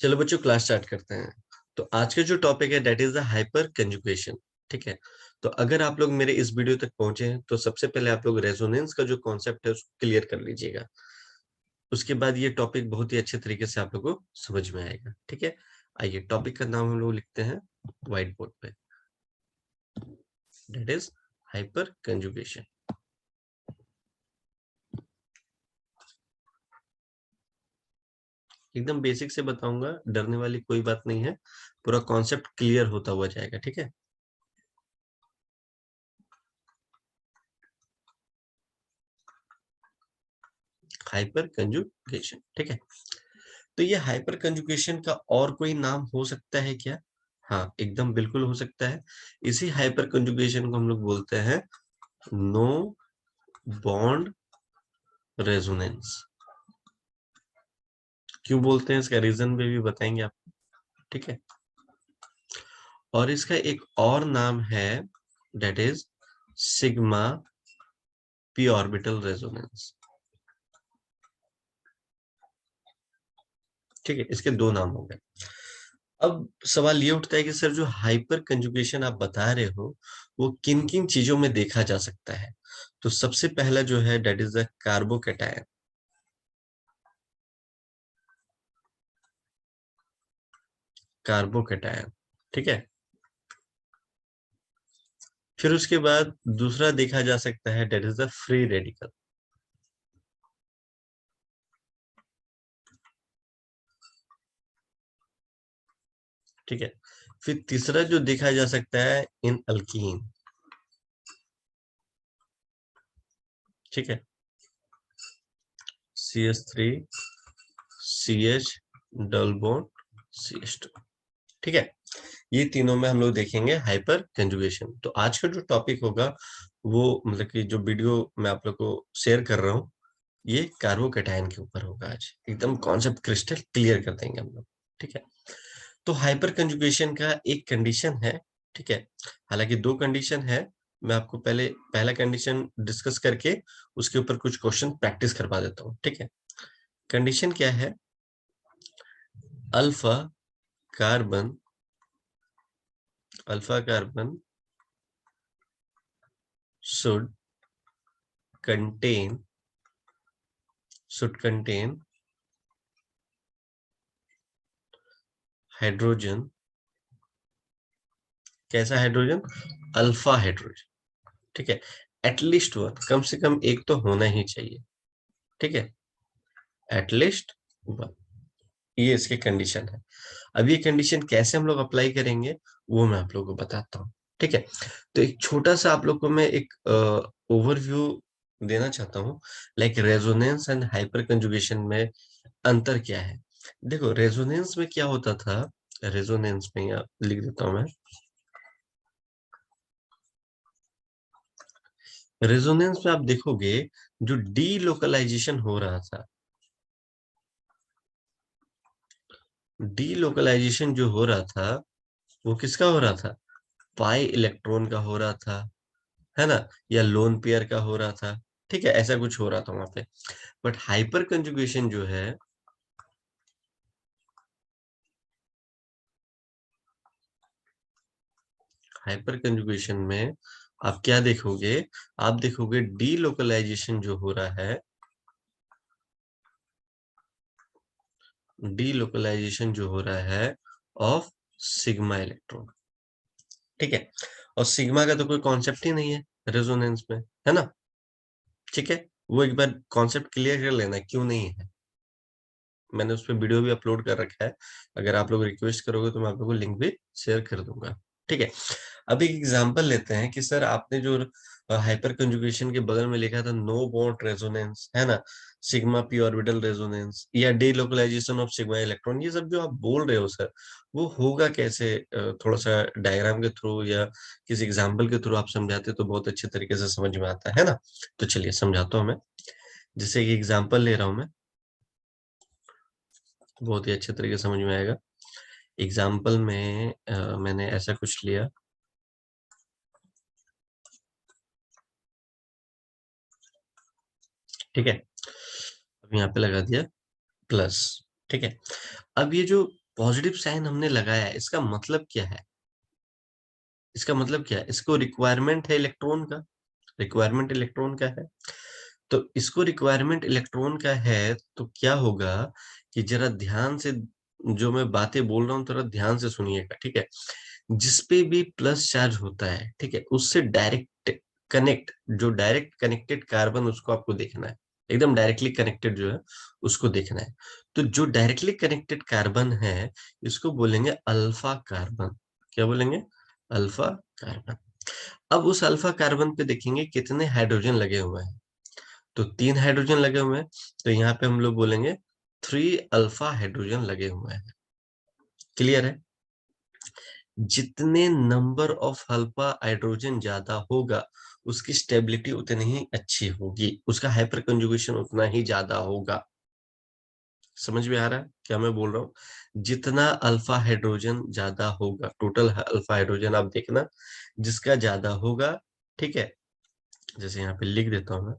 चलो बच्चों class start करते हैं। तो आज का जो टॉपिक है that is the hyper conjugation. ठीक है। तो अगर आप लोग मेरे इस वीडियो तक पहुंचे हैं तो सबसे पहले आप लोग रेजोनेंस का जो कॉन्सेप्ट है उसको क्लियर कर लीजिएगा। उसके बाद ये टॉपिक बहुत ही अच्छे तरीके से आप लोग को समझ में आएगा। ठीक है। आइए टॉपिक का नाम हम लोग लिखते हैं व्हाइट बोर्ड पे, दैट इज हाइपर कंजुगेशन। एकदम बेसिक से बताऊंगा, डरने वाली कोई बात नहीं है, पूरा कॉन्सेप्ट क्लियर होता हुआ जाएगा। ठीक है। Hyper conjugation. ठीक है। तो ये हाइपर कंजुगेशन का और कोई नाम हो सकता है क्या? हाँ, एकदम बिल्कुल हो सकता है। इसी हाइपर कंजुगेशन को हम लोग बोलते हैं नो बॉन्ड रेजोनेंस। क्यों बोलते हैं इसका रीजन भी बताएंगे आपको। ठीक है। और इसका एक और नाम है that is sigma P orbital resonance. ठीक है, इसके दो नाम हो गए। अब सवाल ये उठता है कि सर जो हाइपर कंजुगेशन आप बता रहे हो वो किन किन चीजों में देखा जा सकता है? तो सबसे पहला जो है that is the carbocation. Carbocation. ठीक है। फिर उसके बाद दूसरा देखा जा सकता है that is the free radical. ठीक है। फिर तीसरा जो देखा जा सकता है इन अल्कीन। ठीक है। CH3 CH double bond CH2। ठीक है। ये तीनों में हम लोग देखेंगे हाइपर कंजुगेशन। तो आज का जो टॉपिक होगा वो मतलब कि जो वीडियो मैं आप लोग को शेयर कर रहा हूँ ये कार्बोकैटायन के ऊपर होगा। आज एकदम कॉन्सेप्ट क्रिस्टल क्लियर कर देंगे हम लोग। ठीक है। तो हाइपर कंजुगेशन का एक कंडीशन है। ठीक है। हालांकि दो कंडीशन है। मैं आपको पहले पहला कंडीशन डिस्कस करके उसके ऊपर कुछ क्वेश्चन प्रैक्टिस करवा देता हूँ। ठीक है। कंडीशन क्या है? Alpha carbon alpha carbon should contain should contain hydrogen. कैसा हाइड्रोजन? Alpha hydrogen. ठीक है। एटलीस्ट वन, कम से कम एक तो होना ही चाहिए। ठीक है। एटलीस्ट वन, ये इसके कंडीशन है। अब ये कंडीशन कैसे हम लोग अप्लाई करेंगे वो मैं आप लोगों को बताता हूँ। ठीक है। तो एक छोटा सा आप लोग को मैं एक ओवरव्यू देना चाहता हूँ, like resonance and hyper conjugation में अंतर क्या है। देखो रेजोनेंस में क्या होता था, रेजोनेंस में यहाँ लिख देता हूं मैं। रेजोनेंस में आप देखोगे जो डीलोकलाइजेशन हो रहा था, डीलोकलाइजेशन जो हो रहा था वो किसका हो रहा था? पाई इलेक्ट्रॉन का हो रहा था, है ना, या लोन पेयर का हो रहा था। ठीक है, ऐसा कुछ हो रहा था वहां पे। बट हाइपर कंजुगेशन जो है, हाइपर कंजुगेशन में आप क्या देखोगे? आप देखोगे डीलोकलाइजेशन जो हो रहा है, डीलोकलाइजेशन जो हो रहा है ऑफ सिग्मा इलेक्ट्रॉन। ठीक है। और सिग्मा का तो कोई कॉन्सेप्ट ही नहीं है रेजोनेंस में, है ना। ठीक है। वो एक बार कॉन्सेप्ट क्लियर कर लेना क्यों नहीं है। मैंने उस पर वीडियो भी अपलोड कर रखा है, अगर आप लोग रिक्वेस्ट करोगे तो मैं आप लोगों को लिंक भी शेयर कर दूंगा। ठीक है। अब एक एग्जांपल लेते हैं कि सर आपने जो हाइपर कंजुगेशन के बगल में लिखा था नो बॉन्ड रेजोनेंस, है ना, सिग्मा पी ऑर्बिटल रेजोनेंस या डीलोकलाइजेशन ऑफ सिग्मा इलेक्ट्रॉन, ये सब जो आप बोल रहे हो सर वो होगा कैसे? थोड़ा सा डायग्राम के थ्रू या किसी एग्जांपल के थ्रू आप समझाते तो बहुत अच्छे तरीके से समझ में आता है ना। तो चलिए समझाता हूँ मैं। जैसे कि एग्जांपल ले रहा हूँ मैं, बहुत ही अच्छे तरीके से समझ में आएगा। एग्जाम्पल में मैंने ऐसा कुछ लिया। ठीक है। अब यहाँ पे लगा दिया प्लस। ठीक है। अब ये जो पॉजिटिव साइन हमने लगाया है, इसका मतलब क्या है? इसका मतलब क्या है? इसको रिक्वायरमेंट है इलेक्ट्रॉन का, रिक्वायरमेंट इलेक्ट्रॉन का है। तो इसको रिक्वायरमेंट इलेक्ट्रॉन का है तो क्या होगा कि जरा ध्यान से जो मैं बातें बोल रहा हूँ थोड़ा ध्यान से सुनिएगा, ठीक है? जिसपे भी प्लस चार्ज होता है, ठीक है, उससे डायरेक्ट कनेक्ट, जो डायरेक्ट कनेक्टेड कार्बन उसको आपको देखना है, एकदम डायरेक्टली कनेक्टेड जो है उसको देखना है। तो जो डायरेक्टली कनेक्टेड कार्बन है इसको बोलेंगे अल्फा कार्बन। क्या बोलेंगे? Alpha carbon. अब उस अल्फा कार्बन पे देखेंगे कितने हाइड्रोजन लगे हुए हैं, तो 3 हाइड्रोजन लगे हुए हैं, तो यहाँ पे हम लोग बोलेंगे 3 अल्फा हाइड्रोजन लगे हुए हैं। क्लियर है? जितने नंबर ऑफ अल्फा हाइड्रोजन ज्यादा होगा उसकी स्टेबिलिटी उतनी ही अच्छी होगी, उसका हाइपर कंजुगेशन उतना ही ज्यादा होगा। समझ में आ रहा है क्या मैं बोल रहा हूँ? जितना अल्फा हाइड्रोजन ज्यादा होगा, टोटल अल्फा हाइड्रोजन आप देखना जिसका ज्यादा होगा, ठीक है, जैसे यहाँ पे लिख देता हूँ मैं,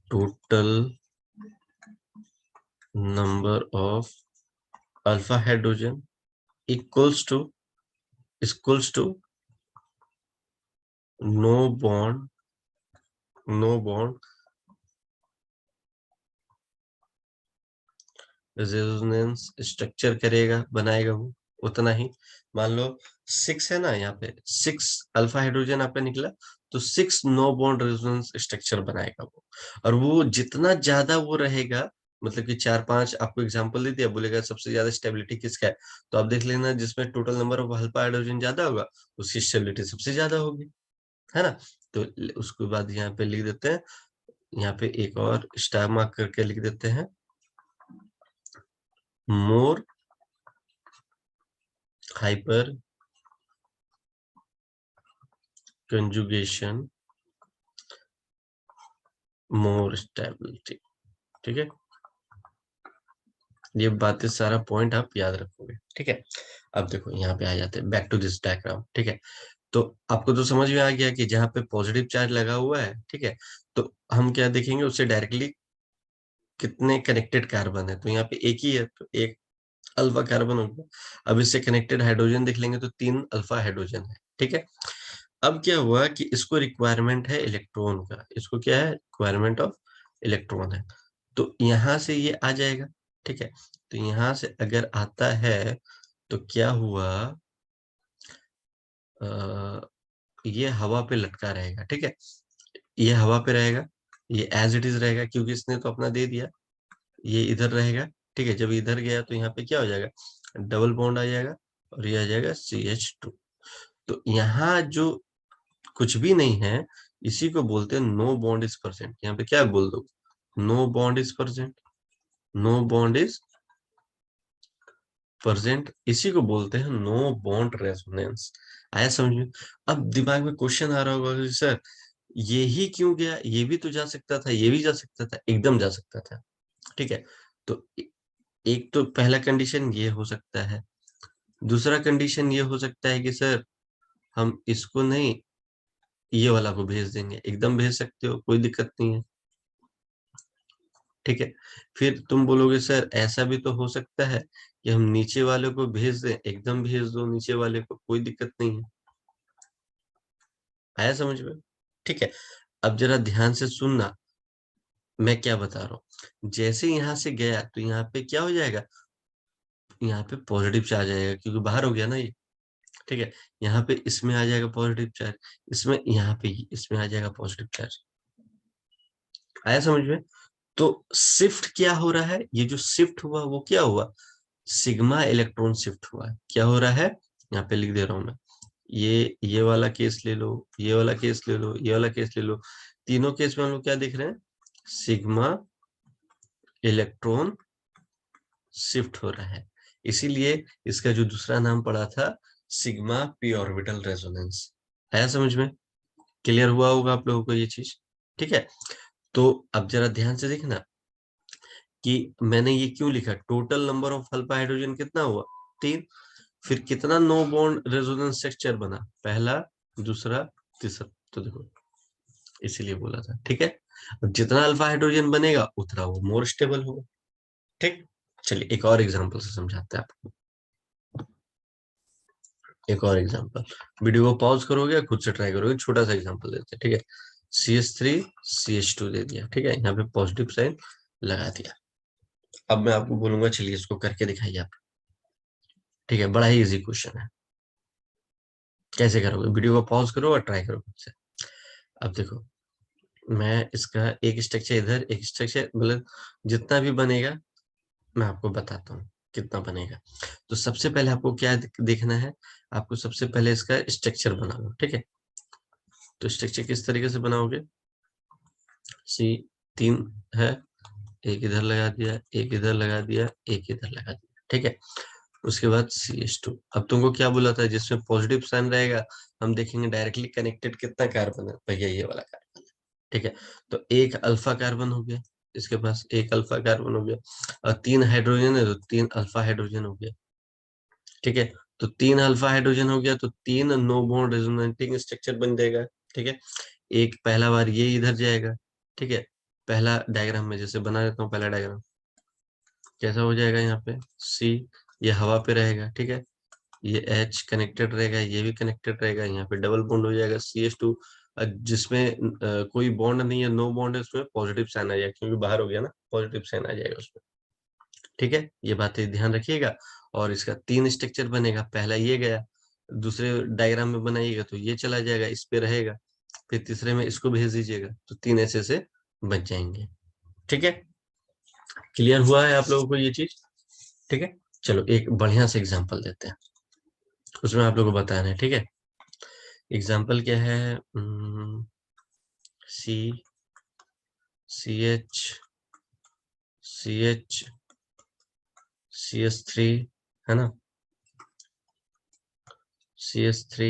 total number of alpha hydrogen equals to equals to no bond, no bond resonance structure करेगा, बनाएगा वो उतना ही। मान लो 6 है ना, यहाँ पे 6 अल्फा हाइड्रोजन आपका निकला, तो 6 नो बॉन्ड रेजोनेंस स्ट्रक्चर बनाएगा वो। और वो जितना ज्यादा वो रहेगा, मतलब कि 4-5 आपको एग्जांपल दे दिया, बोलेगा सबसे ज्यादा स्टेबिलिटी किसका है, तो आप देख लेना जिसमें total number of alpha hydrogen ज्यादा होगा उसकी स्टेबिलिटी सबसे ज्यादा होगी, है ना? तो उसके बाद यहाँ पे लिख देते हैं, यहाँ पे एक और स्टार मार्क करके लिख देते हैं, मोर हाइपर कंजुगेशन मोर स्टेबिलिटी। ठीक है, ये बातें सारा पॉइंट आप याद रखोगे, ठीक है? अब देखो यहाँ पे आ जाते हैं, बैक टू दिस डायग्राम, ठीक है? तो आपको तो समझ में आ गया कि जहाँ पे पॉजिटिव चार्ज लगा हुआ है, ठीक है, तो हम क्या देखेंगे उससे डायरेक्टली कितने कनेक्टेड कार्बन है, तो यहाँ पे एक ही है तो एक अल्फा कार्बन हो गया। अब इससे कनेक्टेड हाइड्रोजन देख लेंगे तो 3 अल्फा हाइड्रोजन है, ठीक है? अब क्या हुआ कि इसको रिक्वायरमेंट है इलेक्ट्रॉन का, इसको क्या है? रिक्वायरमेंट ऑफ इलेक्ट्रॉन है, तो यहाँ से ये आ जाएगा, ठीक है? तो यहाँ से अगर आता है तो क्या हुआ, ये हवा पे लटका रहेगा, ठीक है? ये हवा पे रहेगा, ये एज इट इज रहेगा क्योंकि इसने तो अपना दे दिया, ये इधर रहेगा, ठीक है? जब इधर गया तो यहाँ पे क्या हो जाएगा? डबल बॉन्ड आ जाएगा और ये आ जाएगा CH2। तो यहाँ जो कुछ भी नहीं है इसी को बोलते हैं नो बॉन्ड इज प्रेजेंट। यहाँ पे क्या बोल दो? No bond is present, no bond is present, इसी को बोलते हैं नो बॉन्ड रेजोनेंस। आया समझ में? अब दिमाग में क्वेश्चन आ रहा होगा कि सर ये ही क्यों गया, ये भी तो जा सकता था, ये भी जा सकता था, एकदम जा सकता था, ठीक है? तो एक तो पहला कंडीशन ये हो सकता है, दूसरा कंडीशन ये हो सकता है कि सर हम इसको नहीं ये वाला को भेज देंगे, एकदम भेज सकते हो, कोई दिक्कत नहीं है, ठीक है? फिर तुम बोलोगे सर ऐसा भी तो हो सकता है कि हम नीचे वाले को भेज दें, एकदम भेज दो नीचे वाले को, कोई दिक्कत नहीं है। आया समझ में? ठीक है, अब जरा ध्यान से सुनना मैं क्या बता रहा हूँ। जैसे यहाँ से गया तो यहाँ पे क्या हो जाएगा? यहाँ पे पॉजिटिव चार्ज आएगा क्योंकि बाहर हो गया ना ये, ठीक है? यहाँ पे इसमें आ जाएगा पॉजिटिव चार्ज, इसमें यहाँ पे इसमें आ जाएगा पॉजिटिव चार्ज। आया समझ में? तो शिफ्ट क्या हो रहा है? ये जो शिफ्ट हुआ वो क्या हुआ? सिग्मा इलेक्ट्रॉन शिफ्ट हुआ है। क्या हो रहा है? यहाँ पे लिख दे रहा हूं मैं, ये वाला केस ले लो, ये वाला केस ले लो, ये वाला केस ले लो, तीनों केस में हम लोग क्या देख रहे हैं? सिग्मा इलेक्ट्रॉन शिफ्ट हो रहा है, इसीलिए इसका जो दूसरा नाम पड़ा था सिग्मा पी ऑर्बिटल रेजोनेंस। आया समझ में? क्लियर हुआ होगा आप लोगों को ये चीज, ठीक है? तो अब जरा ध्यान से देखना कि मैंने ये क्यों लिखा, total number of alpha hydrogen कितना हुआ? 3। फिर कितना नो बॉन्ड रेजोनेंस स्ट्रक्चर बना? पहला, दूसरा, तीसरा। तो देखो इसीलिए बोला था, ठीक है? अब जितना अल्फा हाइड्रोजन बनेगा उतना वो मोर स्टेबल होगा, ठीक, चलिए एक और एग्जांपल से समझाते हैं आपको। एक और एग्जांपल, वीडियो को पॉज करोगे या खुद से ट्राई करोगे, छोटा सा एग्जांपल देते हैं, ठीक है। CH3 CH2 दे दिया, ठीक है, यहाँ पे पॉजिटिव साइन लगा दिया। अब मैं आपको बोलूंगा चलिए इसको करके दिखाइए आप, ठीक है, बड़ा ही इजी क्वेश्चन है। कैसे करोगे, वीडियो को पॉज करो और ट्राई करो खुद से। अब देखो, मैं इसका एक स्ट्रक्चर इधर, एक स्ट्रक्चर, मतलब जितना भी बनेगा मैं आपको बताता हूँ कितना बनेगा। तो सबसे पहले आपको क्या देखना है, आपको सबसे पहले इसका स्ट्रक्चर बना लो, ठीक है। तो स्ट्रक्चर किस तरीके से बनाओगे, C3 है, एक इधर लगा दिया, एक इधर लगा दिया, एक इधर लगा दिया, ठीक है। उसके बाद CH2, अब तुमको क्या बोला था, जिसमें पॉजिटिव साइन रहेगा हम देखेंगे डायरेक्टली कनेक्टेड कितना कार्बन है, भैया ये वाला कार्बन, ठीक है। तो एक अल्फा कार्बन हो गया, इसके पास एक अल्फा कार्बन हो गया, और 3 हाइड्रोजन है तो 3 अल्फा हाइड्रोजन हो गया, ठीक है। तो 3 अल्फा हाइड्रोजन हो गया तो 3 नो बॉन्ड रेजोनेटिंग स्ट्रक्चर बन जाएगा, ठीक है। एक पहला बार ये इधर जाएगा, ठीक है। पहला डायग्राम में जैसे बना देता हूँ, पहला डायग्राम कैसा हो जाएगा, यहाँ पे C ये हवा पे रहेगा, ठीक है। ये H कनेक्टेड रहेगा, ये भी कनेक्टेड रहेगा, यहाँ पे डबल बॉन्ड हो जाएगा CH2, जिसमें कोई बॉन्ड नहीं है, नो बॉन्ड है, उसमें पॉजिटिव साइन आ जाएगा, क्योंकि बाहर हो गया ना, पॉजिटिव साइन आ जाएगा उसमें, ठीक है। ये बातें ध्यान रखिएगा। और इसका 3 स्ट्रक्चर बनेगा, पहला ये गया, दूसरे डायग्राम में बनाइएगा तो ये चला जाएगा, इस पे रहेगा, फिर तीसरे में इसको भेज दीजिएगा, तो 3 ऐसे से बच जाएंगे, ठीक है। क्लियर हुआ है आप लोगों को ये चीज, ठीक है। चलो एक बढ़िया से एग्जांपल देते हैं, उसमें आप लोगों को बताना है, ठीक है। एग्जांपल क्या है, सी CH CH CH3 है ना, CH3,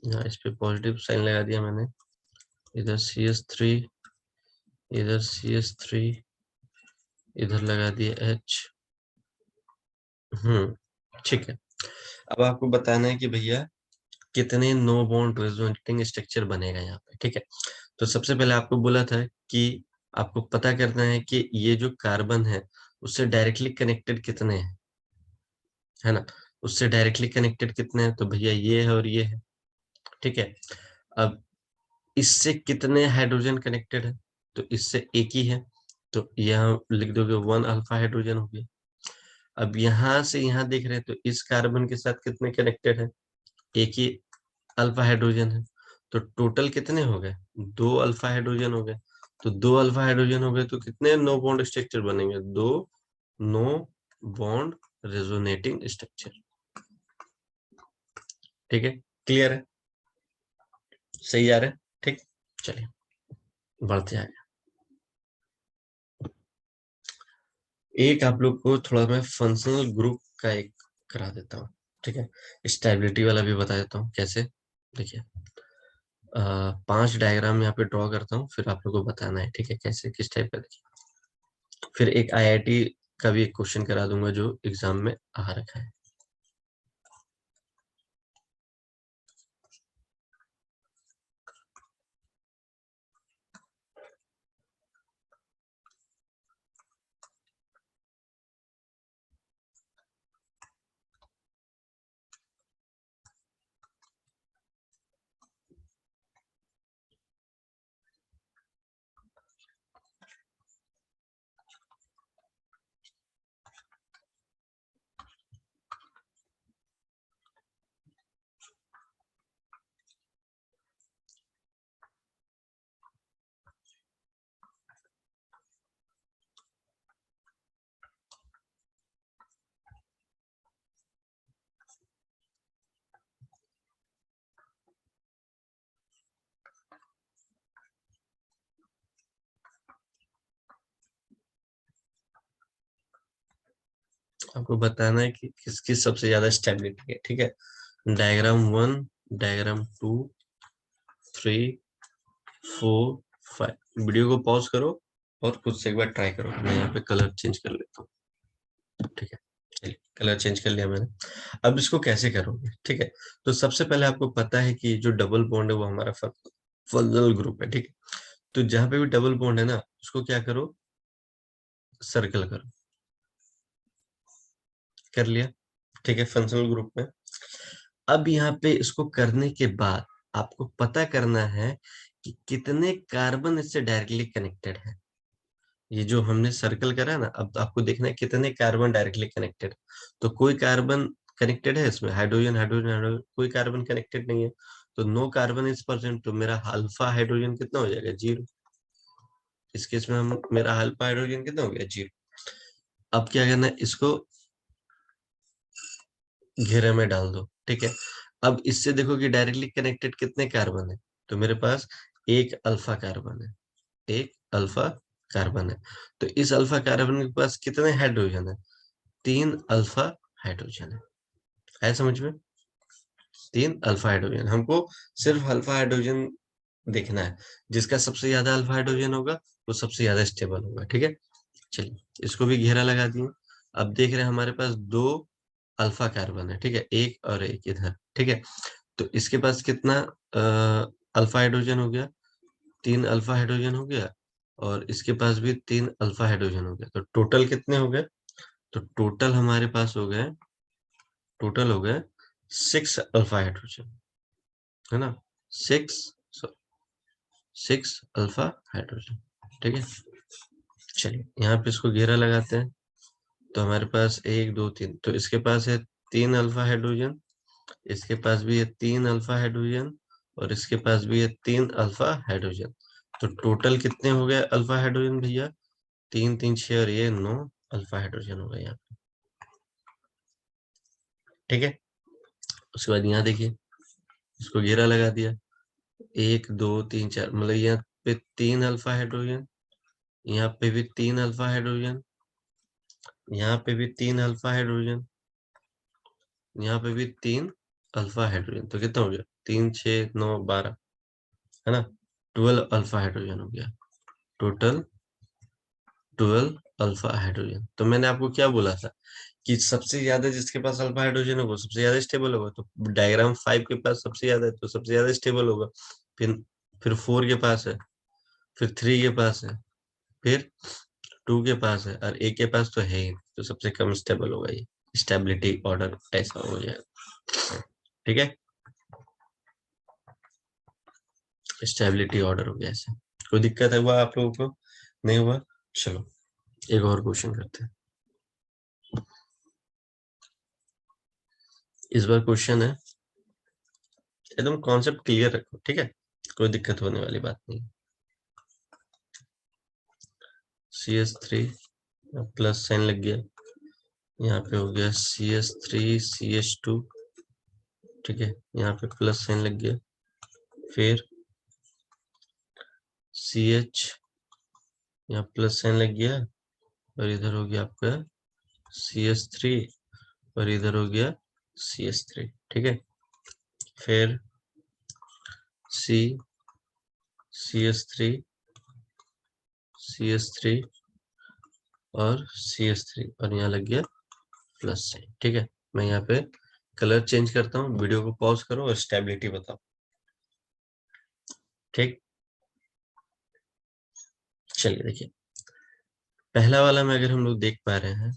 यहाँ इस पे पॉजिटिव साइन लगा दिया मैंने, इधर CH3, इधर CH3, इधर लगा दिया H, ठीक है। अब आपको बताना है कि भैया कितने नो बॉन्ड रेजोनेटिंग स्ट्रक्चर बनेगा यहाँ पे, ठीक है। तो सबसे पहले आपको बोला था कि आपको पता करना है कि ये जो कार्बन है उससे डायरेक्टली कनेक्टेड कितने हैं, है ना। उससे डायरेक्टली कनेक्टेड कितने हैं, तो भैया ये है और ये है, ठीक है। अब इससे कितने हाइड्रोजन कनेक्टेड है, तो इससे एक ही है, तो यहाँ लिख दोगे 1 अल्फा हाइड्रोजन हो गया। अब यहाँ से यहाँ देख रहे हैं तो इस कार्बन के साथ कितने कनेक्टेड है, एक ही अल्फा हाइड्रोजन है, तो टोटल कितने हो गए, 2 अल्फा हाइड्रोजन हो गए। तो 2 अल्फा हाइड्रोजन हो गए तो कितने नो बॉन्ड स्ट्रक्चर बनेंगे, 2 नो बॉन्ड रेजोनेटिंग स्ट्रक्चर, ठीक है। क्लियर है, सही जा रहा है, ठीक। चलिए बढ़ते आगे, एक आप लोग को थोड़ा मैं फंक्शनल ग्रुप का एक करा देता हूँ, ठीक है। स्टेबिलिटी वाला भी बता देता हूँ कैसे, देखिए 5 डायग्राम यहाँ पे ड्रॉ करता हूँ, फिर आप लोग को बताना है, ठीक है, कैसे किस टाइप का, देखिए। फिर एक IIT का भी एक क्वेश्चन करा दूंगा जो एग्जाम में आ रखा है। आपको बताना है कि किसकी सबसे ज्यादा स्टेबिलिटी है, ठीक है। डायग्राम 1, डायग्राम 2, 3, 4, 5, वीडियो को पॉज करो और खुद से एक बार ट्राई करो। मैं यहाँ पे कलर चेंज कर लेता हूँ, ठीक है। चलिए कलर चेंज कर लिया मैंने। अब इसको कैसे करोगे, ठीक है। तो सबसे पहले आपको पता है कि जो डबल बॉन्ड है वो हमारा फंक्शनल ग्रुप है, ठीक है। तो जहां पे भी डबल बॉन्ड है ना, उसको क्या करो, सर्कल करो। कर लिया, ठीक है, फंक्शनल ग्रुप में। अब यहाँ पे इसको करने के बाद आपको पता करना है कि कितने कार्बन इससे डायरेक्टली कनेक्टेड है। ये जो हमने सर्कल करा ना, अब आपको देखना है कितने कार्बन डायरेक्टली कनेक्टेड। तो कोई कार्बन कनेक्टेड है इसमें, हाइड्रोजन हाइड्रोजन हाइड्रोजन, कोई कार्बन कनेक्टेड नहीं है, तो नो कार्बन इज प्रेजेंट। तो मेरा अल्फा हाइड्रोजन कितना हो जाएगा, 0। इस केस में हम, मेरा अल्फा हाइड्रोजन कितना हो गया, 0। अब क्या करना है, इसको घेरे में डाल दो, ठीक है। अब इससे देखो कि डायरेक्टली कनेक्टेड कितने कार्बन है, तो मेरे पास एक अल्फा कार्बन है, एक अल्फा कार्बन है। तो इस अल्फा कार्बन के पास कितने हाइड्रोजन है, 3 अल्फा हाइड्रोजन है समझ में। 3 अल्फा हाइड्रोजन, हमको सिर्फ अल्फा हाइड्रोजन देखना है। जिसका सबसे ज्यादा अल्फा हाइड्रोजन होगा वो सबसे ज्यादा स्टेबल होगा, ठीक है। चलिए, इसको भी घेरा लगा दिए। अब देख रहे हैं हमारे पास 2 अल्फा कार्बन है, ठीक है, एक और एक इधर, ठीक है। तो इसके पास कितना अल्फा हाइड्रोजन हो गया, 3 अल्फा हाइड्रोजन हो गया, और इसके पास भी 3 अल्फा हाइड्रोजन हो गया। तो टोटल कितने हो गए, तो टोटल हमारे पास हो गए, टोटल हो गए 6 अल्फा हाइड्रोजन, है ना, 6 6 अल्फा हाइड्रोजन, ठीक है। चलिए, यहाँ पे इसको घेरा लगाते हैं। तो हमारे पास 1 2 3, तो इसके पास है 3 अल्फा हाइड्रोजन, इसके पास भी है 3 अल्फा हाइड्रोजन, और इसके पास भी है 3 अल्फा हाइड्रोजन। तो टोटल कितने हो गए अल्फा हाइड्रोजन भैया, 3 3 6 और ये 9 अल्फा हाइड्रोजन हो गए यहाँ पे, ठीक है। उसके बाद यहाँ देखिए, इसको घेरा लगा दिया, 1 2 3 4, मतलब यहाँ पे 3 अल्फा हाइड्रोजन, यहाँ पे भी 3 अल्फा हाइड्रोजन, यहाँ पे भी 3 अल्फा हाइड्रोजन, यहाँ पे भी 3 अल्फा हाइड्रोजन। तो कितना हो गया, 3 6 9 12, है ना, 12 अल्फा हाइड्रोजन हो गया, टोटल 12 अल्फा हाइड्रोजन। तो मैंने आपको क्या बोला था कि सबसे ज्यादा जिसके पास अल्फा हाइड्रोजन होगा सबसे ज्यादा स्टेबल होगा। तो डायग्राम 5 के पास सबसे ज्यादा है तो सबसे ज्यादा स्टेबल होगा। फिर फिर 4 के पास है, फिर 3 के पास है, फिर 2 के पास है, और एक के पास तो है ही नहीं, तो सबसे कम स्टेबल होगा ये। स्टेबिलिटी ऑर्डर ऐसा हो जाएगा, ठीक है, स्टेबिलिटी ऑर्डर हो गया ऐसा। कोई दिक्कत है हुआ आप लोगों को, नहीं हुआ? चलो एक और क्वेश्चन करते हैं। इस बार क्वेश्चन है, एकदम कॉन्सेप्ट क्लियर रखो, ठीक है, कोई दिक्कत होने वाली बात नहीं। CH3 प्लस साइन लग गया, यहाँ पे हो गया CH3 CH2, ठीक है, यहाँ पे प्लस साइन लग गया, फिर CH, यहाँ प्लस साइन लग गया, और इधर हो गया आपका CH3, और इधर हो गया CH3, ठीक है। फिर C CH3 CH3 और CH3, और यहाँ लग गया प्लस साइन, ठीक है। मैं यहाँ पे कलर चेंज करता हूँ, वीडियो को पॉज करो और स्टेबिलिटी बताओ, ठीक। चलिए देखिए, पहला वाला में अगर हम लोग देख पा रहे हैं,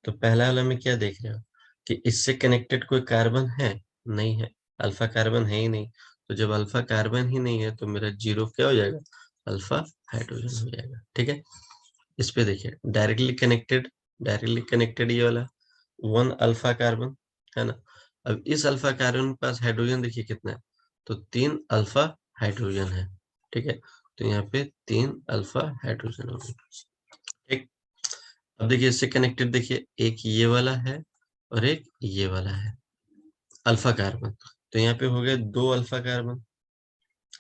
तो पहला वाला में क्या देख रहे हो कि इससे कनेक्टेड कोई कार्बन है, नहीं है, अल्फा कार्बन है ही नहीं। तो जब अल्फा कार्बन ही नहीं है तो मेरा 0 क्या हो जाएगा, अल्फा हाइड्रोजन हो जाएगा, ठीक है। इस पे देखिए, डायरेक्टली कनेक्टेड, डायरेक्टली कनेक्टेड ये वाला 1 अल्फा कार्बन, है ना। अब इस अल्फा कार्बन के पास हाइड्रोजन देखिए कितना है, तो 3 अल्फा हाइड्रोजन है, ठीक है। तो यहाँ पे 3 अल्फा हाइड्रोजन हो गया, ठीक। अब देखिए इससे कनेक्टेड, देखिए एक ये वाला है और एक ये वाला है अल्फा कार्बन। तो यहाँ पे हो गया 2 अल्फा कार्बन,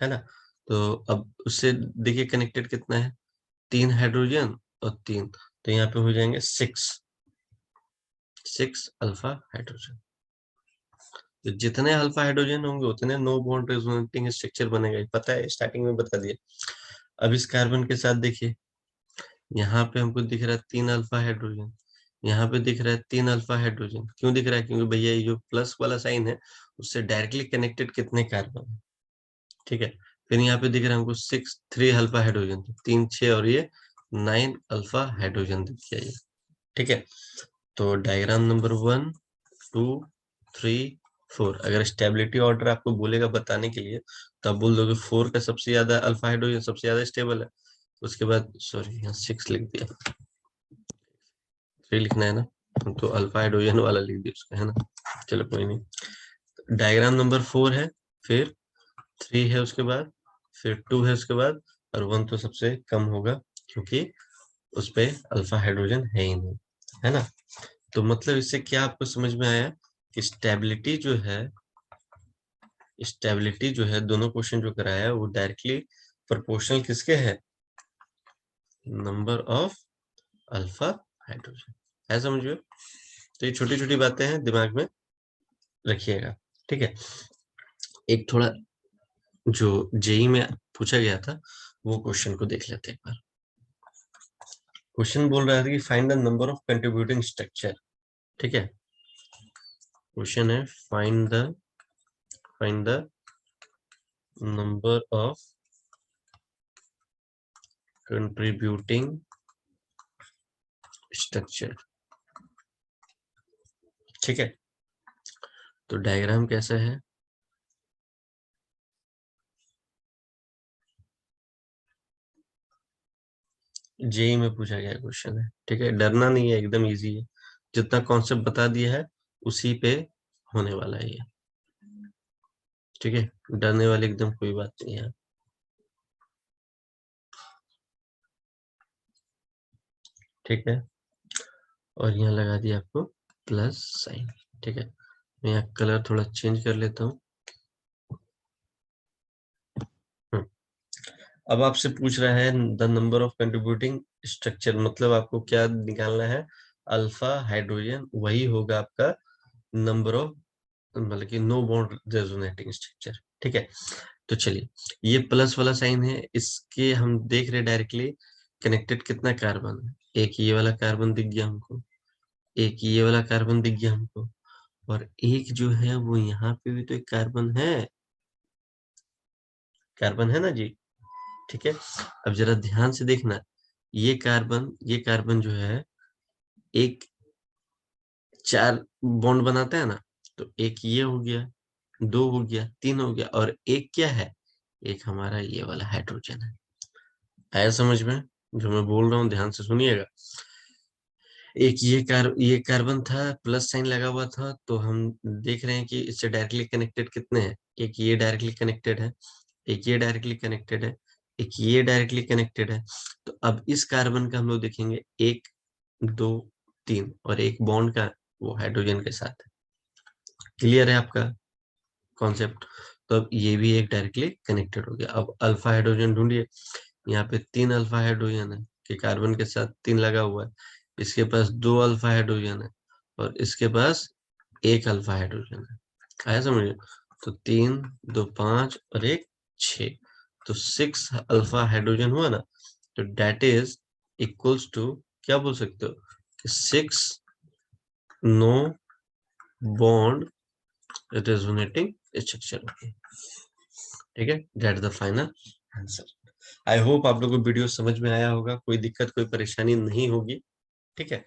है ना। तो अब उससे देखिए कनेक्टेड कितना है, 3 हाइड्रोजन और 3, तो यहाँ पे हो जाएंगे 6 अल्फा हाइड्रोजन। तो जितने अल्फा हाइड्रोजन होंगे उतने नो बॉन्ड रेजोनेटिंग स्ट्रक्चर बनेगा, पता है, स्टार्टिंग में बता दिया। अब इस कार्बन के साथ देखिए, यहाँ पे हमको दिख रहा है 3 अल्फा हाइड्रोजन, यहाँ पे दिख रहा है 3 अल्फा हाइड्रोजन। क्यों दिख रहा है, क्योंकि भैया ये जो प्लस वाला साइन है उससे डायरेक्टली कनेक्टेड कितने कार्बन है, ठीक है। फिर यहाँ पे दिख रहा है हमको 3 अल्फा हाइड्रोजन, 3 6 और ये 9 अल्फा हाइड्रोजन दिख गया ये। ठीक है, तो डायग्राम नंबर 1 2 3 4, अगर स्टेबिलिटी ऑर्डर आपको बोलेगा बताने के लिए तो आप बोल दोगे 4 का सबसे ज्यादा अल्फा हाइड्रोजन सबसे ज्यादा स्टेबल है। उसके बाद सॉरी यहाँ 6 लिख दिया, 3 लिखना है ना, तो अल्फा हाइड्रोजन वाला लिख दिया उसका, है ना। चलो कोई नहीं, डायग्राम नंबर 4 है, फिर 3 है उसके बाद, फिर 2 है उसके बाद, और 1 तो सबसे कम होगा क्योंकि उस पे अल्फा हाइड्रोजन है ही नहीं, है ना। तो मतलब इससे क्या आपको समझ में आया कि स्टेबिलिटी जो है दोनों क्वेश्चन जो कराया है वो डायरेक्टली प्रोपोर्शनल किसके है, नंबर ऑफ अल्फा हाइड्रोजन, है समझिए। तो ये छोटी छोटी बातें हैं, दिमाग में रखिएगा। ठीक है, एक थोड़ा जो जेई में पूछा गया था वो क्वेश्चन को देख लेते हैं एक बार। क्वेश्चन बोल रहा था कि find the number of contributing structure. ठीक है, क्वेश्चन है find the number of contributing structure. ठीक है, तो डायग्राम कैसा है, जेई में पूछा गया क्वेश्चन है। ठीक है, डरना नहीं है, एकदम इजी है, जितना कॉन्सेप्ट बता दिया है उसी पे होने वाला है ये। ठीक है, डरने वाली एकदम कोई बात नहीं है। ठीक है, और यहाँ लगा दिया आपको प्लस साइन। ठीक है, मैं यहाँ कलर थोड़ा चेंज कर लेता हूँ। अब आपसे पूछ रहा है the number of contributing structure, मतलब आपको क्या निकालना है, अल्फा हाइड्रोजन, वही होगा आपका नंबर ऑफ, मतलब कि नो बॉन्ड रेजोनेटिंग स्ट्रक्चर। ठीक है, तो चलिए, ये प्लस वाला साइन है, इसके हम देख रहे डायरेक्टली कनेक्टेड कितना कार्बन है, एक ये वाला कार्बन दिख गया हमको, एक ये वाला कार्बन दिख गया हमको, और एक जो है वो यहाँ पे भी तो एक कार्बन है, कार्बन है ना जी। ठीक है, अब जरा ध्यान से देखना, ये कार्बन जो है एक 4 बॉन्ड बनाता है ना, तो एक ये हो गया, 2 हो गया, 3 हो गया, और एक क्या है, एक हमारा ये वाला हाइड्रोजन है। आया समझ में जो मैं बोल रहा हूँ, ध्यान से सुनिएगा। एक ये कार्बन था, प्लस साइन लगा हुआ था, तो हम देख रहे हैं कि इससे डायरेक्टली कनेक्टेड कितने हैं, एक ये डायरेक्टली कनेक्टेड है, एक ये डायरेक्टली कनेक्टेड है, एक ये डायरेक्टली कनेक्टेड है। तो अब इस कार्बन का हम लोग देखेंगे 1 2 3, और एक बॉन्ड का वो हाइड्रोजन के साथ है। क्लियर है आपका कॉन्सेप्ट। तो अब ये भी एक डायरेक्टली कनेक्टेड हो गया। अब अल्फा हाइड्रोजन ढूंढिए, यहाँ पे 3 अल्फा हाइड्रोजन है कि कार्बन के साथ 3 लगा हुआ है, इसके पास 2 अल्फा हाइड्रोजन है, और इसके पास 1 अल्फा हाइड्रोजन है। आया समझ, तो 3 2 5 और 1 6, तो 6 अल्फा हाइड्रोजन हुआ ना, तो डेट इज इक्वल्स टू, क्या बोल सकते हो, 6 नो बॉन्ड रेजोनेटिंग स्ट्रक्चर। ठीक है, that the final answer. I hope आप लोगों को वीडियो समझ में आया होगा, कोई दिक्कत कोई परेशानी नहीं होगी। ठीक है,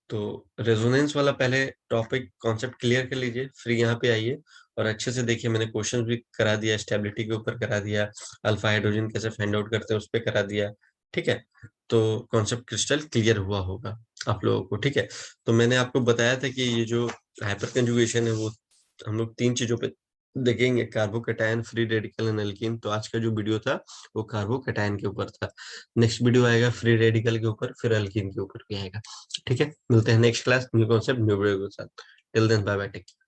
तो रेजोनेंस वाला पहले टॉपिक कॉन्सेप्ट क्लियर कर लीजिए, फिर यहाँ पे आइए और अच्छे से देखिए, मैंने क्वेश्चन भी करा दिया, स्टेबिलिटी के ऊपर करा दिया, अल्फा हाइड्रोजन कैसे फाइंड आउट करते हैं उस पर करा दिया। ठीक है, तो कॉन्सेप्ट क्रिस्टल क्लियर हुआ होगा आप लोगों को। ठीक है, तो मैंने आपको बताया था कि ये जो हाइपर कंजुगेशन है वो हम लोग 3 चीजों पे देखेंगे, carbocation, free radical and alkene. तो आज का जो वीडियो था वो कार्बोकैटायन के ऊपर था, नेक्स्ट वीडियो आएगा फ्री रेडिकल के ऊपर, फिर एल्कीन के ऊपर भी आएगा। ठीक है, मिलते हैं next class new concept new video के साथ। Till then bye bye, take care.